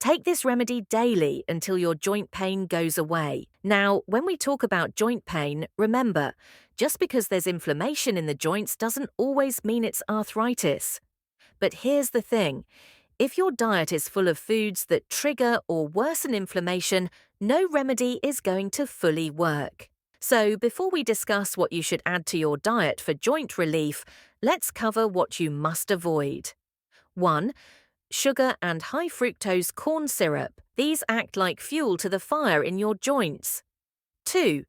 Take this remedy daily until your joint pain goes away. Now, when we talk about joint pain, remember, just because there's inflammation in the joints doesn't always mean it's arthritis. But here's the thing. If your diet is full of foods that trigger or worsen inflammation, no remedy is going to fully work. So before we discuss what you should add to your diet for joint relief, let's cover what you must avoid. 1. Sugar and high fructose corn syrup. These act like fuel to the fire in your joints. 2.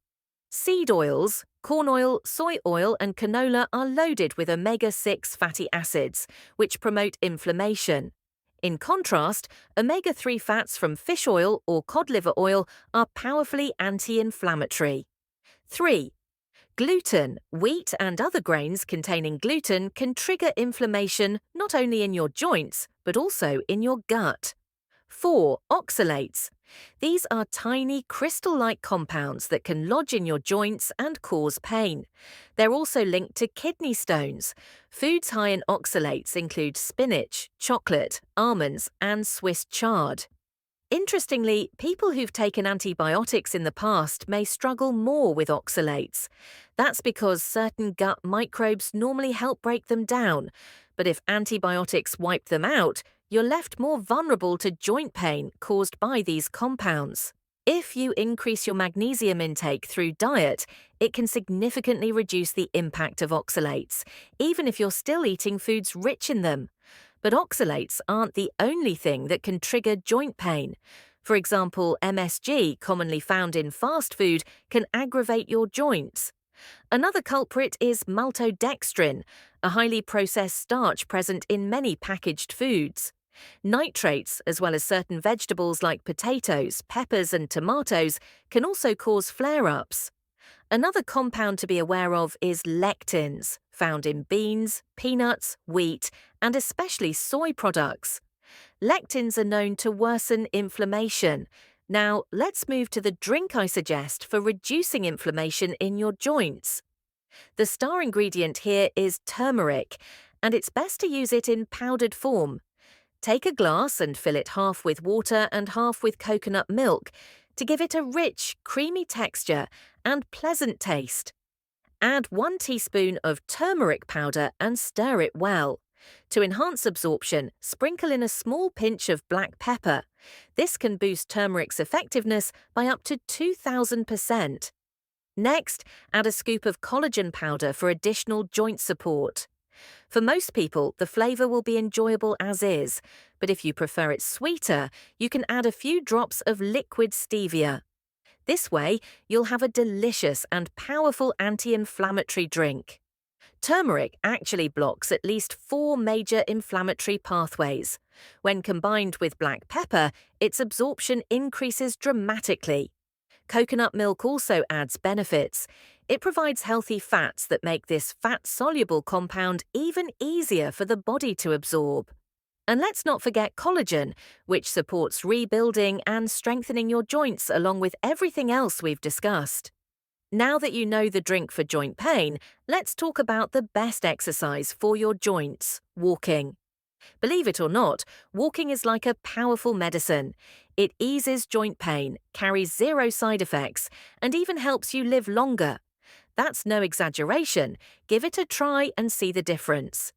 Seed oils. Corn oil, soy oil, and canola are loaded with omega-6 fatty acids, which promote inflammation. In contrast, omega-3 fats from fish oil or cod liver oil are powerfully anti-inflammatory. 3. Gluten. Wheat and other grains containing gluten can trigger inflammation not only in your joints, but also in your gut. 4. Oxalates. These are tiny crystal-like compounds that can lodge in your joints and cause pain. They're also linked to kidney stones. Foods high in oxalates include spinach, chocolate, almonds, and Swiss chard. Interestingly, people who've taken antibiotics in the past may struggle more with oxalates. That's because certain gut microbes normally help break them down, but if antibiotics wipe them out, you're left more vulnerable to joint pain caused by these compounds. If you increase your magnesium intake through diet, it can significantly reduce the impact of oxalates, even if you're still eating foods rich in them. But oxalates aren't the only thing that can trigger joint pain. For example, MSG, commonly found in fast food, can aggravate your joints. Another culprit is maltodextrin, a highly processed starch present in many packaged foods. Nitrates, as well as certain vegetables like potatoes, peppers, and tomatoes, can also cause flare-ups. Another compound to be aware of is lectins, found in beans, peanuts, wheat, and especially soy products. Lectins are known to worsen inflammation. Now, let's move to the drink I suggest for reducing inflammation in your joints. The star ingredient here is turmeric, and it's best to use it in powdered form. Take a glass and fill it half with water and half with coconut milk to give it a rich, creamy texture and pleasant taste. Add 1 teaspoon of turmeric powder and stir it well. To enhance absorption, sprinkle in a small pinch of black pepper. This can boost turmeric's effectiveness by up to 2,000%. Next, add a scoop of collagen powder for additional joint support. For most people, the flavor will be enjoyable as is, but if you prefer it sweeter, you can add a few drops of liquid stevia. This way, you'll have a delicious and powerful anti-inflammatory drink. Turmeric actually blocks at least 4 major inflammatory pathways. When combined with black pepper, its absorption increases dramatically. Coconut milk also adds benefits. It provides healthy fats that make this fat-soluble compound even easier for the body to absorb. And let's not forget collagen, which supports rebuilding and strengthening your joints along with everything else we've discussed. Now that you know the drink for joint pain, let's talk about the best exercise for your joints, walking. Believe it or not, walking is like a powerful medicine. It eases joint pain, carries 0 side effects, and even helps you live longer. That's no exaggeration. Give it a try and see the difference.